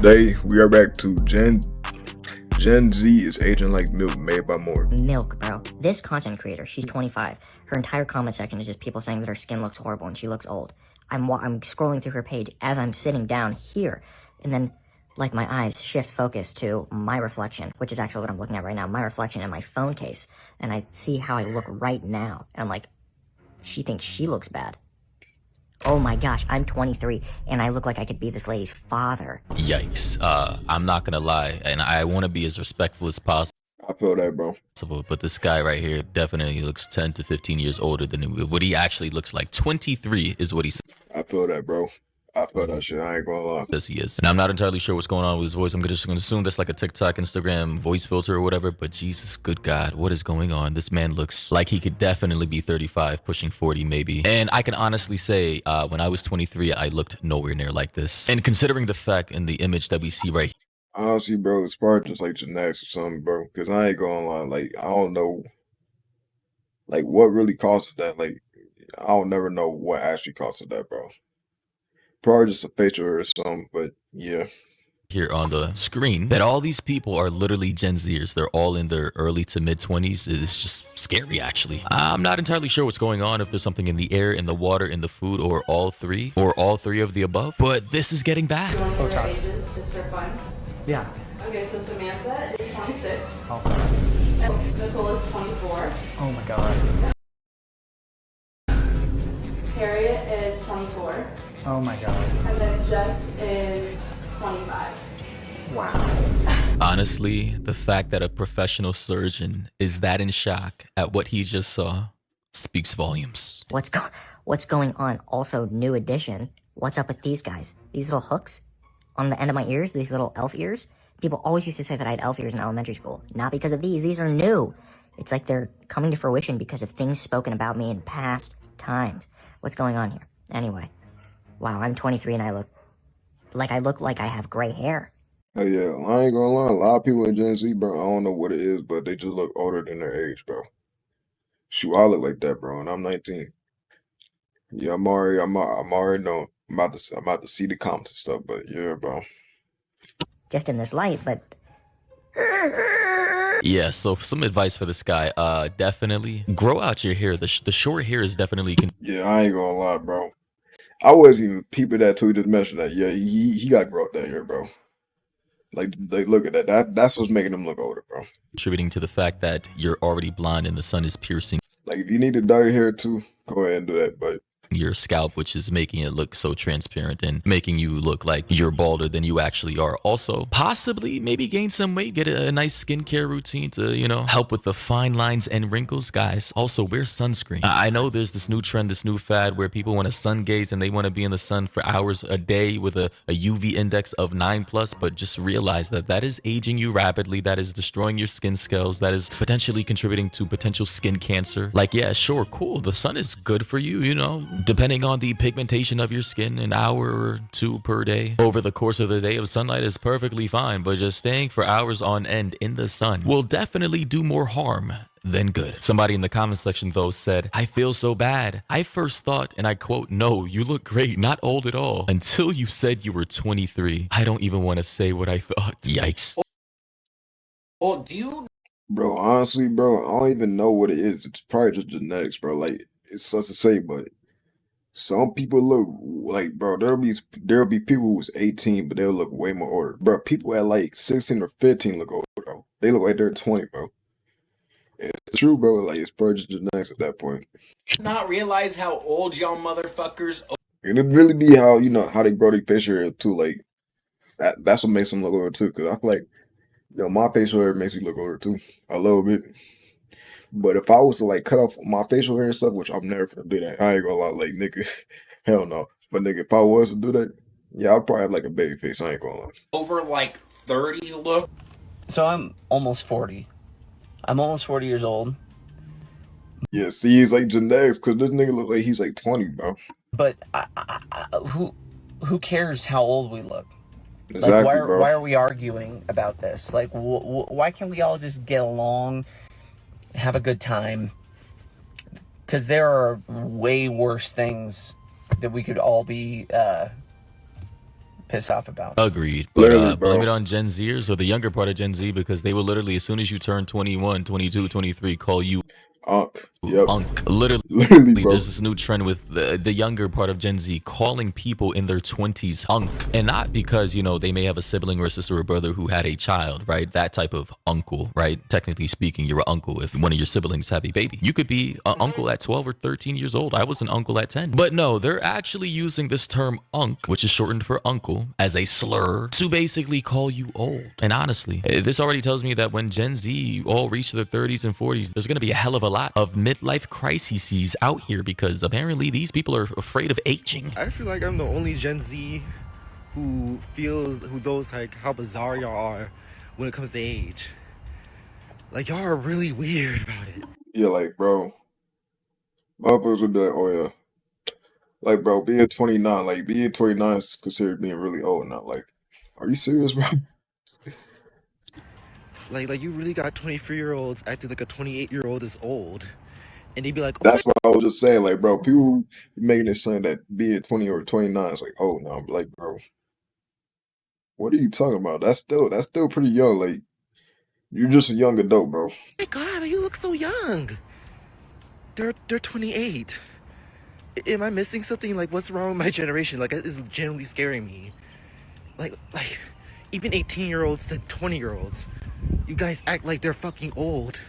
Today we are back to Gen Z is aging like milk made by more. Milk, bro. This content creator, she's 25. Her entire comment section is just people saying that her skin looks horrible and she looks old. I'm scrolling through her page as I'm sitting down here, and then like my eyes shift focus to my reflection, which is actually what I'm looking at right now, my reflection in my phone case, and I see how I look right now, and I'm like, she thinks she looks bad. Oh my gosh, I'm 23 and I look like I could be this lady's father. Yikes. I'm not gonna lie, and I want to be as respectful as possible. I feel that, bro. But this guy right here definitely looks 10 to 15 years older than what he actually looks like. 23 is what he says. I feel that, bro. I feel that shit. I ain't gonna lie. He is. And I'm not entirely sure what's going on with his voice. I'm just gonna assume that's like a TikTok, Instagram voice filter or whatever. But Jesus, good God, what is going on? This man looks like he could definitely be 35, pushing 40 maybe. And I can honestly say, when I was 23, I looked nowhere near like this. And considering the fact and the image that we see right here, Honestly, bro, it's probably just like genetics or something, bro. Cause I ain't gonna lie. Like, I don't know, like what really causes that. Like, I don't never know what actually causes that, bro. Probably just a facial hair or something. But yeah. here on the screen, that all these people are literally Gen Zers. They're all in their early to mid 20s. It's just scary, actually. I'm not entirely sure what's going on, if there's something in the air, in the water, in the food, or all three of the above. But this is getting bad. Going through their ages just for fun? Yeah. Okay, so Samantha is 26. Oh. And Nicole is 24. Oh my god. Harriet is 24. Oh my god. And then Jess is 25. Wow. Honestly, the fact that a professional surgeon is that in shock at what he just saw speaks volumes. What's going on? Also, new addition. What's up with these guys? These little hooks on the end of my ears, these little elf ears. People always used to say that I had elf ears in elementary school. Not because of these. These are new. It's like they're coming to fruition because of things spoken about me in past times. What's going on here? Anyway. Wow, I'm 23 and I look like I have gray hair. Hey, yeah, I ain't gonna lie. A lot of people in Gen Z, bro, I don't know what it is, but they just look older than their age, bro. Shoot, I look like that, bro, and I'm 19. Yeah, I'm already know. I'm about to see the comments and stuff, but yeah, bro. Just in this light, but Yeah, so some advice for this guy. Definitely grow out your hair. The short hair is definitely Yeah, I ain't gonna lie, bro. I wasn't even peeping that till he just mentioned that. Yeah, he got grow up that year, bro. Like look at that. That's what's making him look older, bro. contributing to the fact that you're already blonde and the sun is piercing Like if you need to dye your hair too, go ahead and do that. But your scalp, which is making it look so transparent and making you look like you're balder than you actually are. Also, possibly maybe gain some weight, get a nice skincare routine to, help with the fine lines and wrinkles. Guys, also wear sunscreen. I know there's this new trend, this new fad where people want to sun gaze and they want to be in the sun for hours a day with a UV index of 9+, but just realize that is aging you rapidly. That is destroying your skin cells. That is potentially contributing to potential skin cancer. Like, yeah, sure, cool. The sun is good for you, depending on the pigmentation of your skin, an hour or two per day over the course of the day of sunlight is perfectly fine, but just staying for hours on end in the sun will definitely do more harm than good. Somebody in the comment section though said, I feel so bad. I first thought, and I quote, no, you look great, not old at all, until you said you were 23. I don't even want to say what I thought. Yikes. Well, do you bro, honestly, bro, I don't even know what it is. It's probably just genetics, bro. Like it's such to say, but some people look like, bro, there'll be people who's 18, but they'll look way more older. Bro, people at like 16 or 15 look older, bro. They look like they're 20, bro. It's true, bro. Like it's probably just genetics at that point. not realize how old y'all motherfuckers And it really be how how they grow their facial hair too. Like that's what makes them look older too. Cause I feel like my facial hair makes me look older too, a little bit. But if I was to like cut off my facial hair and stuff, which I'm never gonna do that, I ain't gonna lie, like nigga, hell no. But nigga, if I was to do that, yeah, I'd probably have like a baby face. I ain't gonna lie. over like 30 look? So I'm almost 40. I'm almost 40 years old. Yeah, see, it's like genetics, cause this nigga look like he's like 20, bro. But who cares how old we look? Exactly, Like, bro. why are we arguing about this? Like, why can't we all just get along, have a good time? Because there are way worse things that we could all be pissed off about. Agreed. But Literally, blame bro. it on Gen Zers or the younger part of Gen Z, because they will literally, as soon as you turn 21, 22, 23, call you Unk. Yep. unk. Literally. Literally, bro. There's this new trend with the younger part of Gen Z calling people in their 20s unk. And not because, you know, they may have a sibling or a sister or brother who had a child, right? That type of uncle, right? Technically speaking, you're an uncle if one of your siblings have a baby. You could be an uncle at 12 or 13 years old. I was an uncle at 10. But no, they're actually using this term unk, which is shortened for uncle, as a slur to basically call you old. And honestly, this already tells me that when Gen Z all reach their 30s and 40s, there's going to be a hell of a lot of midlife crises out here, because apparently these people are afraid of aging. I feel like I'm the only Gen Z who knows like how bizarre y'all are when it comes to age. Like y'all are really weird about it. Yeah, like, bro. Motherfuckers would be like, oh yeah. Like, bro, being 29, like, being 29 is considered being really old now. Like, are you serious, bro? Like you really got 23-year-olds acting like a 28-year-old is old. And they'd be like, oh That's what I was just saying. Like, bro, people making it sound that being 20 or 29 is like, oh, no. I'm like, bro, what are you talking about? That's still pretty young. Like, you're just a young adult, bro. my God, you look so young. They're 28. Am I missing something? Like, what's wrong with my generation? Like, it's genuinely scaring me. Like even 18-year-olds to 20-year-olds, you guys act like they're fucking old.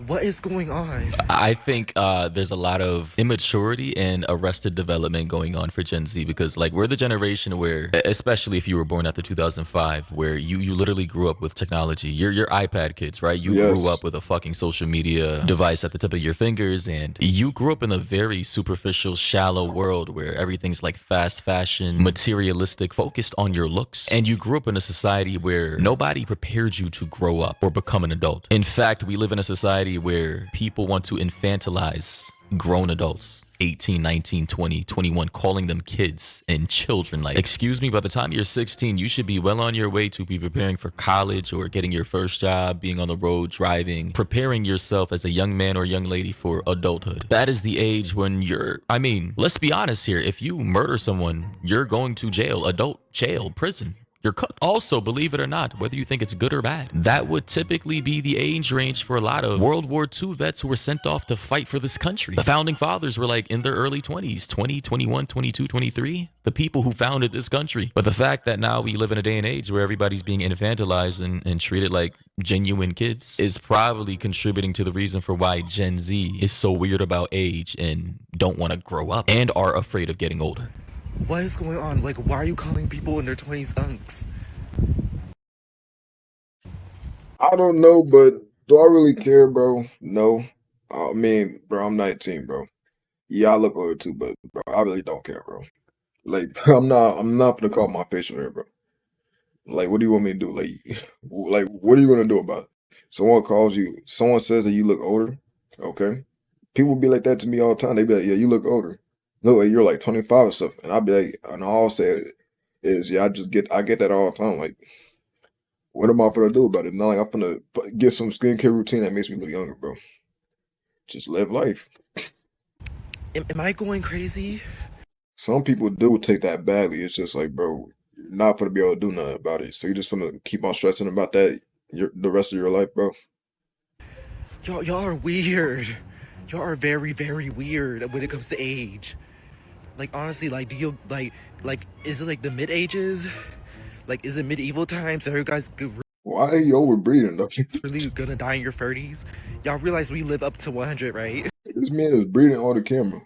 What is going on? I think there's a lot of immaturity and arrested development going on for Gen Z, because like we're the generation where, especially if you were born after 2005, where you literally grew up with technology. You're iPad kids, right? You Yes. grew up with a fucking social media device at the tip of your fingers, and you grew up in a very superficial, shallow world where everything's like fast fashion, materialistic, focused on your looks. And you grew up in a society where nobody prepared you to grow up or become an adult. In fact, we live in a society where people want to infantilize grown adults, 18, 19, 20, 21, calling them kids and children. Like, excuse me, by the time you're 16, you should be well on your way to be preparing for college or getting your first job, being on the road, driving, preparing yourself as a young man or young lady for adulthood. That is the age when I mean, let's be honest here. If you murder someone, you're going to jail, adult jail, prison. You're cooked. Also, believe it or not, whether you think it's good or bad, that would typically be the age range for a lot of World War II vets who were sent off to fight for this country. The founding fathers were like in their early 20s, 20, 21, 22, 23, the people who founded this country. But the fact that now we live in a day and age where everybody's being infantilized and treated like genuine kids is probably contributing to the reason for why Gen Z is so weird about age and don't want to grow up and are afraid of getting older. What is going on? Like, why are you calling people in their 20s unks? I don't know, but do I really care, bro? No. I mean, bro, I'm 19, bro. Yeah, I look older too, but bro, I really don't care, bro. Like, I'm not gonna call my facial hair, bro. Like, what do you want me to do? Like, what are you gonna do about it? Someone says that you look older, okay? People be like that to me all the time. They be like, yeah, you look older. Look like you're like 25 or something. And I'll be like, and all I'll say is, yeah, I get that all the time. Like, what am I gonna do about it? Not like I'm gonna get some skincare routine that makes me look younger, bro. Just live life. Am I going crazy? Some people do take that badly. It's just like, bro, you're not gonna be able to do nothing about it. So you're just gonna keep on stressing about that the rest of your life, bro. Y'all are weird. Y'all are very, very weird when it comes to age. Like, honestly, like, do you, like, is it like the mid-ages? Like, is it medieval times? Are you guys Why are you overbreeding though? really gonna die in your 30s? Y'all realize we live up to 100, right? This man is breeding on the camera.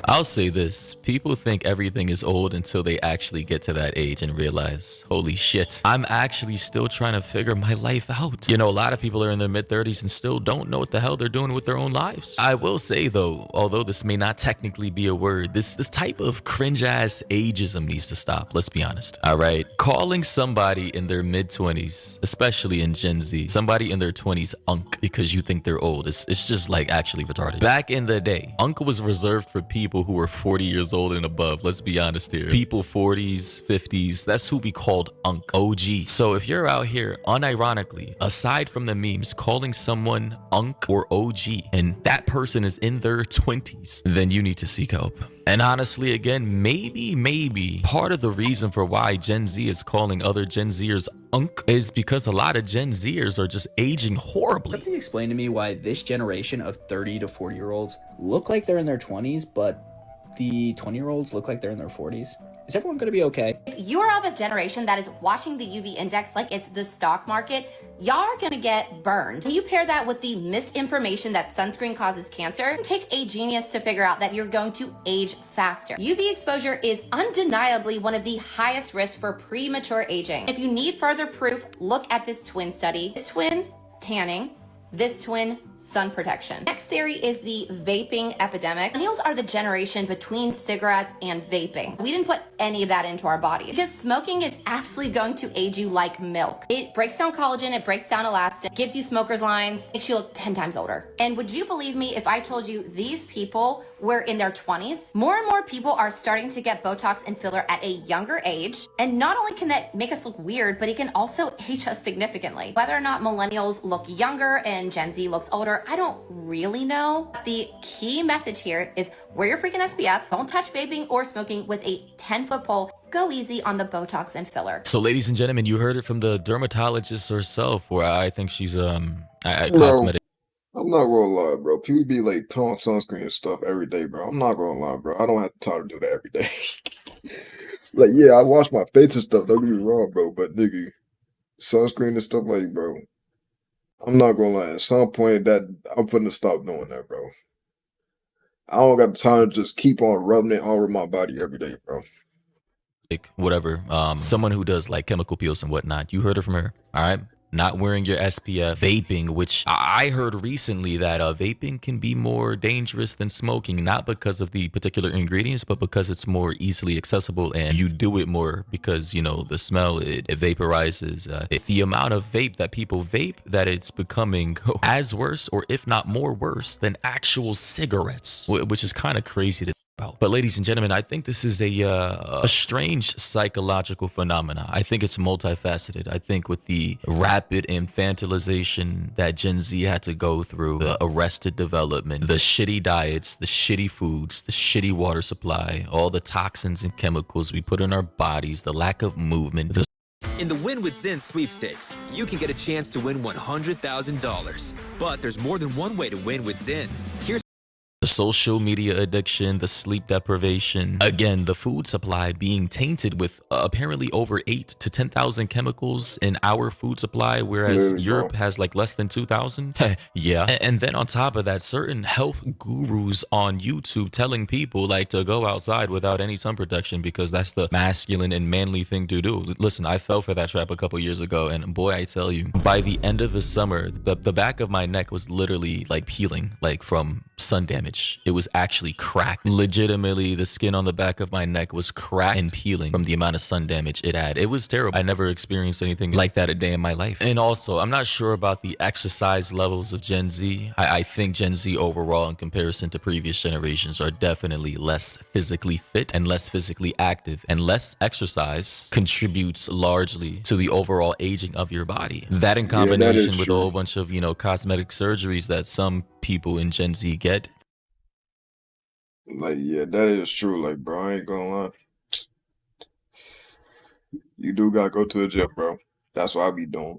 I'll say this. People think everything is old until they actually get to that age and realize, holy shit, I'm actually still trying to figure my life out. You know, a lot of people are in their mid-30s and still don't know what the hell they're doing with their own lives. I will say though, although this may not technically be a word, this type of cringe-ass ageism needs to stop. Let's be honest. All right? Calling somebody in their mid-20s, especially in Gen Z, somebody in their 20s unk because you think they're old, it's just like actually retarded. Back in the day, unk was reserved for people who were 40 years old and above. Let's be honest here. People 40s, 50s, that's who we called unk, OG. So if you're out here unironically, aside from the memes, calling someone unk or OG, and that person is in their 20s, then you need to seek help. And honestly, again, maybe part of the reason for why Gen Z is calling other Gen Zers unk is because a lot of Gen Zers are just aging horribly. Somebody explain to me why this generation of 30 to 40-year-olds look like they're in their 20s, but the 20-year-olds look like they're in their 40s. Is everyone going to be okay? If you are of a generation that is watching the UV index like it's the stock market, y'all are gonna get burned. When you pair that with the misinformation that sunscreen causes cancer, it can take a genius to figure out that you're going to age faster. UV exposure is undeniably one of the highest risks for premature aging. If you need further proof, look at this twin study. This twin, tanning. This twin, sun protection. Next theory is the vaping epidemic. Millennials are the generation between cigarettes and vaping. We didn't put any of that into our body because smoking is absolutely going to age you like milk. It breaks down collagen, it breaks down elastin, gives you smoker's lines, makes you look 10 times older. And would you believe me if I told you these people were in their 20s? More and more people are starting to get Botox and filler at a younger age. And not only can that make us look weird, but it can also age us significantly. Whether or not millennials look younger and Gen Z looks older, I don't really know. The key message here is wear your freaking SPF, don't touch vaping or smoking with a 10-foot pole, go easy on the Botox and filler. So, ladies and gentlemen, you heard it from the dermatologist herself, where I think she's Bro, cosmetic. I'm not gonna lie, bro. People be like putting on sunscreen and stuff every day, bro. I'm not gonna lie, bro. I don't have time to do that every day. Like, yeah, I wash my face and stuff. Don't get me wrong, bro. But nigga, sunscreen and stuff, like, bro. I'm not gonna lie. At some point, that I'm putting to stop doing that, bro. I don't got the time to just keep on rubbing it all over my body every day, bro. Whatever, someone who does like chemical peels and whatnot. You heard it from her. All right, not wearing your SPF, vaping, which I heard recently that vaping can be more dangerous than smoking, not because of the particular ingredients, but because it's more easily accessible and you do it more because, you know, the smell, it vaporizes. If the amount of vape that people vape, that it's becoming as worse or if not more worse than actual cigarettes, which is kind of crazy to about. But ladies and gentlemen, I think this is a strange psychological phenomena. I think it's multifaceted. I think with the rapid infantilization that Gen Z had to go through, the arrested development, the shitty diets, the shitty foods, the shitty water supply, all the toxins and chemicals we put in our bodies, the lack of movement. In the Win with Zen sweepstakes, you can get a chance to win $100,000. But there's more than one way to win with Zen. Here's the social media addiction, the sleep deprivation, again, the food supply being tainted with apparently over 8 to 10,000 chemicals in our food supply, whereas Literally, Europe bro. has like less than 2,000. Yeah. And then on top of that, certain health gurus on YouTube telling people like to go outside without any sun protection because that's the masculine and manly thing to do. Listen, I fell for that trap a couple years ago, and boy, I tell you, by the end of the summer, the back of my neck was literally like peeling, like from sun damage. It was actually cracked. Legitimately, the skin on the back of my neck was cracked and peeling from the amount of sun damage it had. It was terrible. I never experienced anything like that a day in my life. And also, I'm not sure about the exercise levels of Gen Z. I think Gen Z overall, in comparison to previous generations, are definitely less physically fit and less physically active, and less exercise contributes largely to the overall aging of your body. That in Yeah, that combination is with a true. whole bunch of, you know, cosmetic surgeries that some people in Gen Z get. Like, yeah, that is true. Like, bro, I ain't gonna lie. You do gotta go to the gym, bro. That's what I be doing.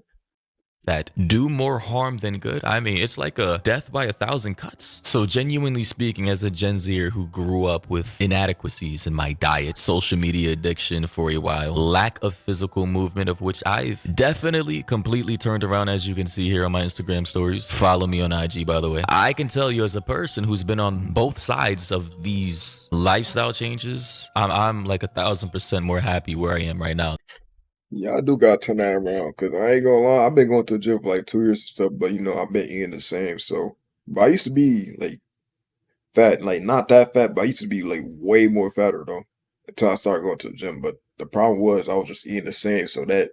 That do more harm than good. I mean, it's like a death by 1,000 cuts. So genuinely speaking, as a Gen Zer who grew up with inadequacies in my diet, social media addiction for a while, lack of physical movement, of which I've definitely completely turned around, as you can see here on my Instagram stories. Follow me on IG, by the way. I can tell you, as a person who's been on both sides of these lifestyle changes, I'm like 1,000% more happy where I am right now. Yeah, I do gotta turn that around, cause I ain't gonna lie. I've been going to the gym for like 2 years and stuff, but you know, I've been eating the same. So, but I used to be like fat, like not that fat, but I used to be like way more fatter though until I started going to the gym. But the problem was I was just eating the same, so that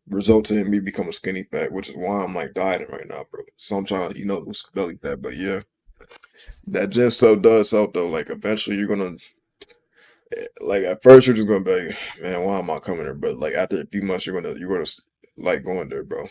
resulted in me becoming skinny fat, which is why I'm like dieting right now, bro. So I'm trying to, you know, lose belly fat. But yeah, that gym stuff does help though. Like eventually you're gonna, like at first you're just gonna be like, man, why am I coming here? But like after a few months, you're gonna like going there, bro.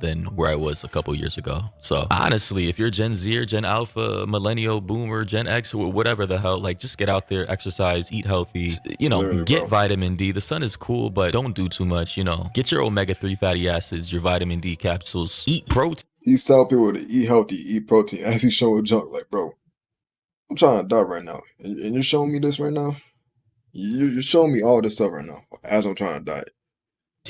than where I was a couple years ago. So honestly, if you're Gen Z or Gen Alpha, Millennial, Boomer, Gen X, or whatever the hell, like just get out there, exercise, eat healthy, you know, Literally, get bro. vitamin D. The sun is cool, but don't do too much, you know. Get your omega-3 fatty acids, your vitamin D capsules, eat protein. He's telling people to eat healthy, eat protein, as he's showing junk. Like, bro, I'm trying to die right now, and you're showing me this right now. You're showing me all this stuff right now as I'm trying to die.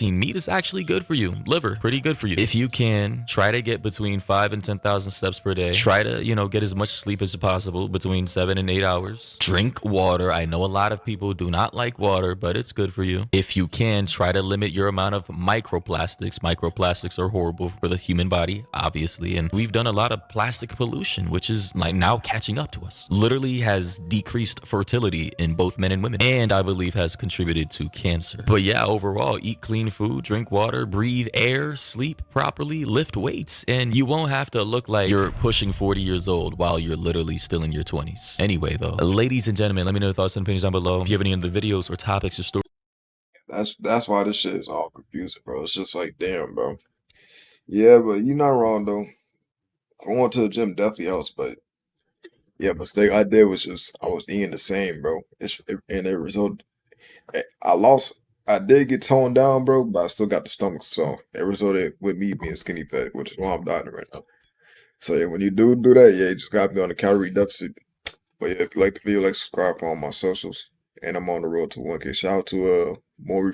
Meat is actually good for you. Liver, pretty good for you. If you can, try to get between 5 and 10,000 steps per day. Try to, you know, get as much sleep as possible, between 7 and 8 hours. Drink water. I know a lot of people do not like water, but it's good for you. If you can, try to limit your amount of microplastics. Microplastics are horrible for the human body, obviously, and we've done a lot of plastic pollution, which is like now catching up to us. Literally has decreased fertility in both men and women, and I believe has contributed to cancer. But yeah, overall, eat clean food, drink water, breathe air, sleep properly, lift weights, and you won't have to look like you're pushing 40 years old while you're literally still in your 20s. Anyway, though, ladies and gentlemen, let me know your thoughts and opinions down below. If you have any other videos or topics or stories, That's why this shit is all confusing, bro. It's just like, damn, bro. Yeah, but you're not wrong though. Going to the gym definitely helps, but yeah, mistake I did was just I was eating the same, bro. And it resulted. I lost. I did get toned down, bro, but I still got the stomach. So it resulted with me being skinny fat, which is why I'm dying right now. So yeah, when you do that, yeah, you just gotta be on a calorie deficit. But yeah, if you like the video, like subscribe for all my socials, and I'm on the road to 1K. Shout out to more.